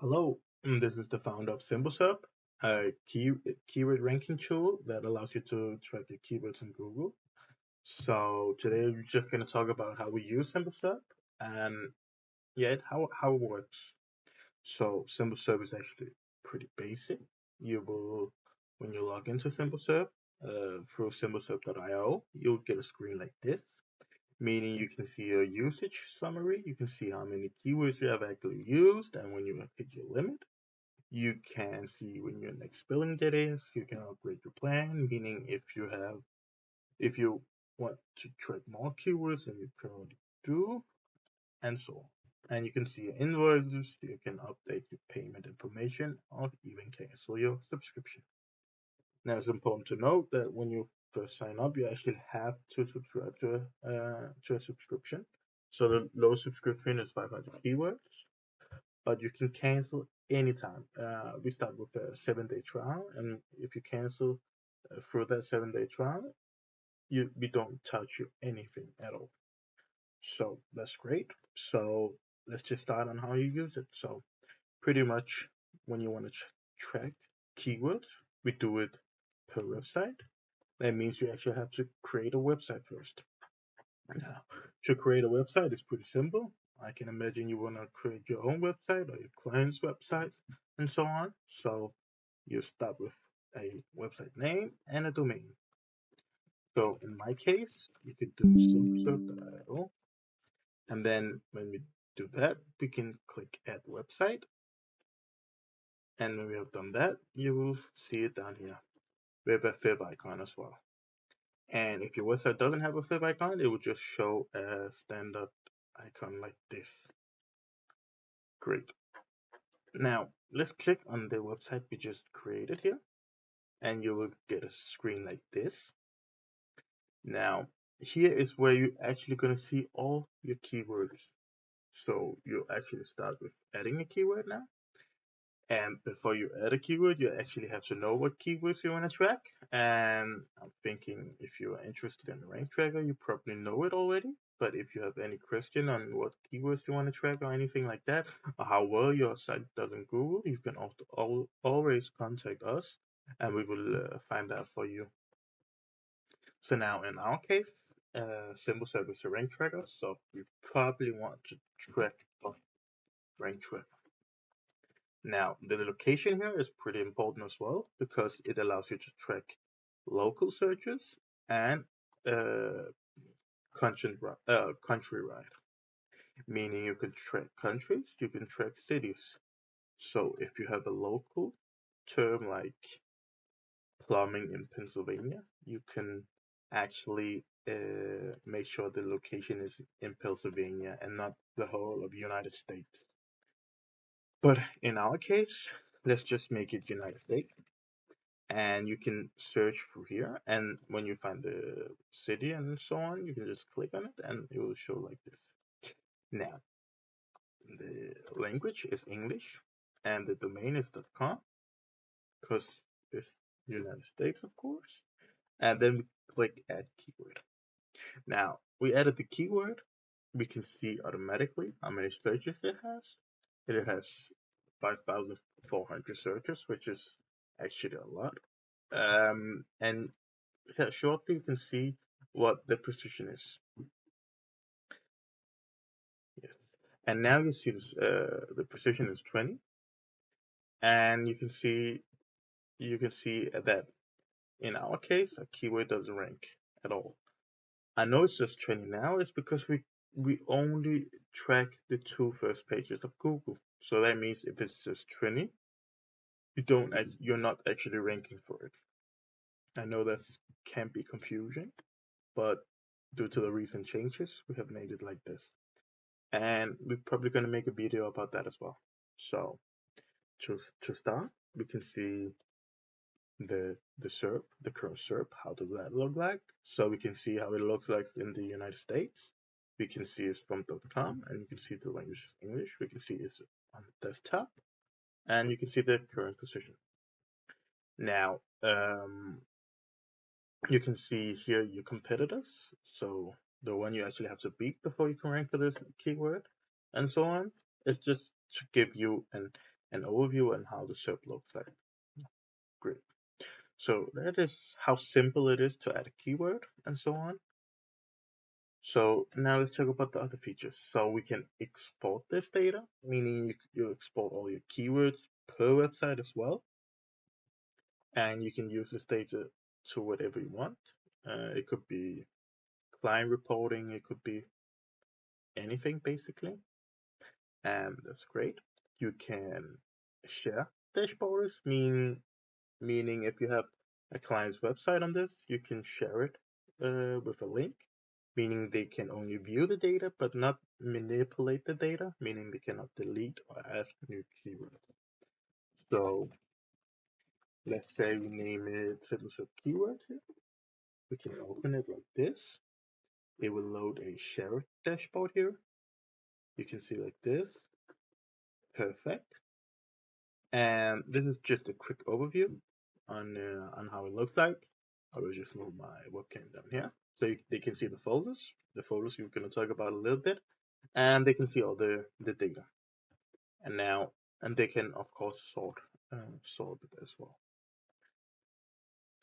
Hello, this is the founder of SimpleSerp, a keyword ranking tool that allows you to track your keywords in Google. So today we're just going to talk about how we use SimpleSerp and how it works. So SimpleSerp is actually pretty basic. You will, when you log into SimpleSerp through SimpleSerp.io, you'll get a screen like this, meaning you can see your usage summary. You can see how many keywords you have actually used and when you have hit your limit. You can see when your next billing date is. You can upgrade your plan, meaning if you want to track more keywords than you currently do, and so on. And you can see your invoices, you can update your payment information, or even cancel your subscription. Now it's important to note that when you first sign up, you actually have to subscribe to a subscription. So the low subscription is 500 keywords, but you can cancel anytime. We start with a 7-day trial, and if you cancel through that 7-day trial, we don't touch you anything at all. So that's great. So let's just start on how you use it. So pretty much when you want to track keywords, we do it per website. That means you actually have to create a website first. Now, to create a website is pretty simple. I can imagine you want to create your own website or your client's website and so on. So you start with a website name and a domain. So in my case, you could do SimpleSerp.io. And then when we do that, we can click add website. And when we have done that, you will see it down here with a fib icon as well. And if your website doesn't have a fib icon, it will just show a standard icon like this. Great. Now let's click on the website we just created here, and you will get a screen like this. Now here is where you're actually going to see all your keywords. So you actually start with adding a keyword now. And before you add a keyword, you actually have to know what keywords you want to track. And I'm thinking if you are interested in the rank tracker, you probably know it already. But if you have any question on what keywords you want to track or anything like that, or how well your site does in Google, you can also always contact us and we will find out for you. So now in our case, SimpleSerp is a rank tracker, so we probably want to track a rank tracker. Now, the location here is pretty important as well because it allows you to track local searches and uh, countrywide, meaning you can track countries, you can track cities. So if you have a local term like plumbing in Pennsylvania, you can actually make sure the location is in Pennsylvania and not the whole of the United States. But in our case, let's just make it United States. And you can search through here, and when you find the city and so on, you can just click on it and it will show like this. Now, the language is English and the domain is .com because it's United States, of course. And then we click add keyword. Now, we added the keyword. We can see automatically how many searches it has. It has 5,400 searches, which is actually a lot. And here shortly you can see what the precision is. Yes. And now you see this, the precision is 20, and you can see that in our case a keyword doesn't rank at all. I know it's just 20 now. It's because we only track the 2 first pages of Google. So that means if it's just 20, you're not actually ranking for it. I know that can be confusing, but due to the recent changes, we have made it like this. And we're probably going to make a video about that as well. So to start, we can see the SERP, the current SERP. How does that look like? So we can see how it looks like in the United States. We can see it's from .com, and you can see the language is English. We can see it's on the desktop, and you can see the current position. Now, you can see here your competitors. So the one you actually have to beat before you can rank for this keyword, and so on. It's just to give you an an overview on how the SERP looks like. Great. So that is how simple it is to add a keyword and so on. So now let's talk about the other features. So we can export this data, meaning you export all your keywords per website as well. And you can use this data to whatever you want. It could be client reporting, it could be anything basically. And that's great. You can share dashboards, meaning if you have a client's website on this, you can share it with a link, meaning they can only view the data but not manipulate the data, meaning they cannot delete or add new keywords. So let's say we name it SimpleSerp keywords here. We can open it like this. It will load a share dashboard here. You can see like this. Perfect. And this is just a quick overview on how it looks like. I will just move my webcam down here so they can see the folders you're going to talk about a little bit, and they can see all the data. And they can of course sort it as well.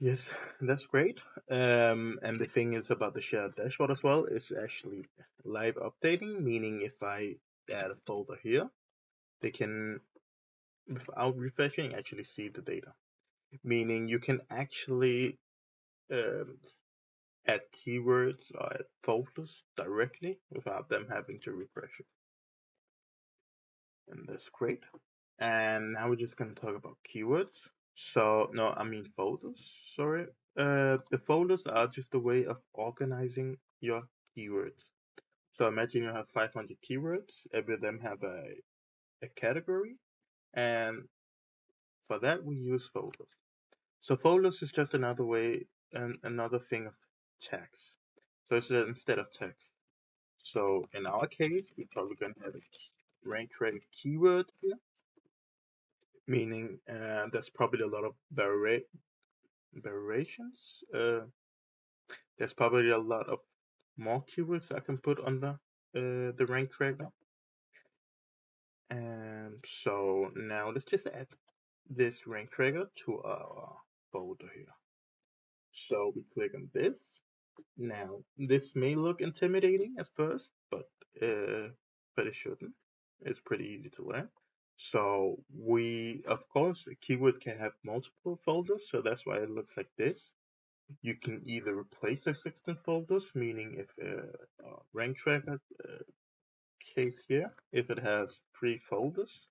Yes, that's great. And the thing is about the shared dashboard as well, is actually live updating, meaning if I add a folder here, they can, without refreshing, actually see the data. Meaning you can actually add keywords or add folders directly without them having to refresh it. And that's great. And now we're just going to talk about keywords. So, no, I mean folders, sorry. The folders are just a way of organizing your keywords. So imagine you have 500 keywords, every of them have a category, and for that we use folders. So folders is just another way and another thing of tags. So it's instead of tags. So in our case, we're probably going to have a rank track keyword here, meaning there's probably a lot of variations. There's probably a lot of more keywords I can put on the rank tracker. And so now let's just add this rank tracker to our folder here. So we click on this. Now this may look intimidating at first, but it shouldn't. It's pretty easy to learn. So of course, a keyword can have multiple folders, so that's why it looks like this. You can either replace existing folders, meaning if rank tracker case here, if it has 3 folders,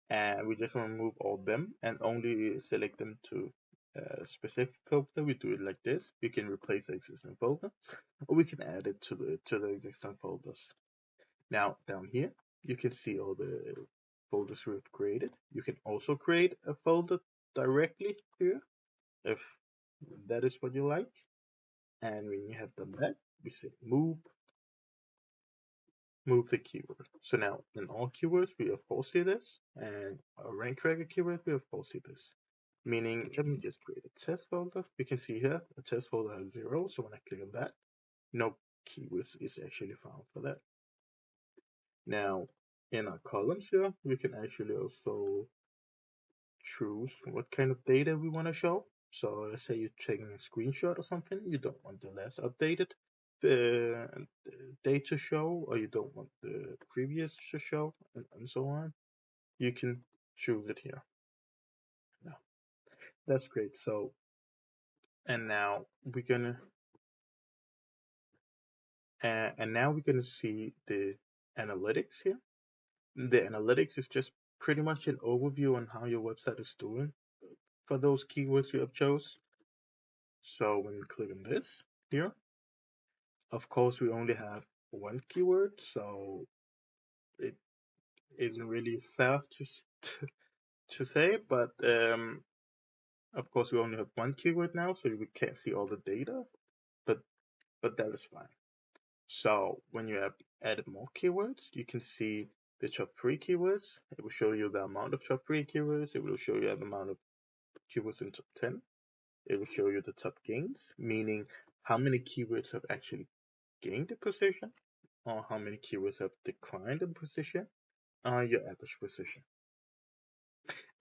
and we just want to remove all of them and only select them to a specific folder, we do it like this. We can replace the existing folder, or we can add it to the existing folders. Now down here, you can see all the folders we've created. You can also create a folder directly here if that is what you like. And when you have done that, we say move the keyword. So now in all keywords, we of course see this, and a rank tracker keyword, we of course see this. Meaning, let me just create a test folder. We can see here, a test folder has 0, so when I click on that, no keywords is actually found for that. Now, in our columns here, we can actually also choose what kind of data we want to show. So let's say you're taking a screenshot or something, you don't want the last updated date to show, or you don't want the previous to show, and so on. You can choose it here. Now, that's great. So, and now we're gonna see the analytics here. The analytics is just pretty much an overview on how your website is doing for those keywords you have chose. So when we click on this here, of course we only have one keyword, so it isn't really fair to say, but of course we only have one keyword now, so we can't see all the data, but that is fine. So when you have added more keywords, you can see the top 3 keywords. It will show you the amount of top 3 keywords. It will show you the amount of keywords in top 10. It will show you the top gains, meaning how many keywords have actually gained a position, or how many keywords have declined in position, your average position.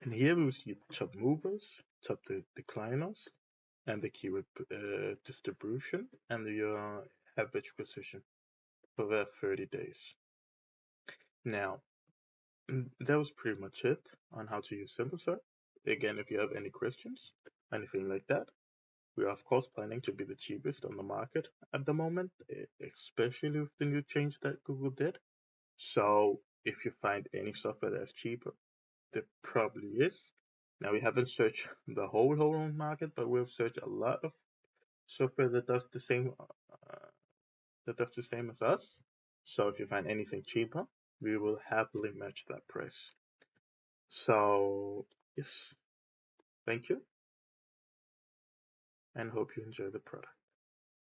And here we will see the top movers, top decliners, and the keyword distribution, and your average position for the 30 days. Now, that was pretty much it on how to use SimpleSerp. Again, if you have any questions, anything like that, we are of course planning to be the cheapest on the market at the moment, especially with the new change that Google did. So if you find any software that's cheaper, there probably is. Now we haven't searched the whole market, but we've searched a lot of software that does the same as us. So if you find anything cheaper, we will happily match that price. So yes, thank you, and hope you enjoy the product.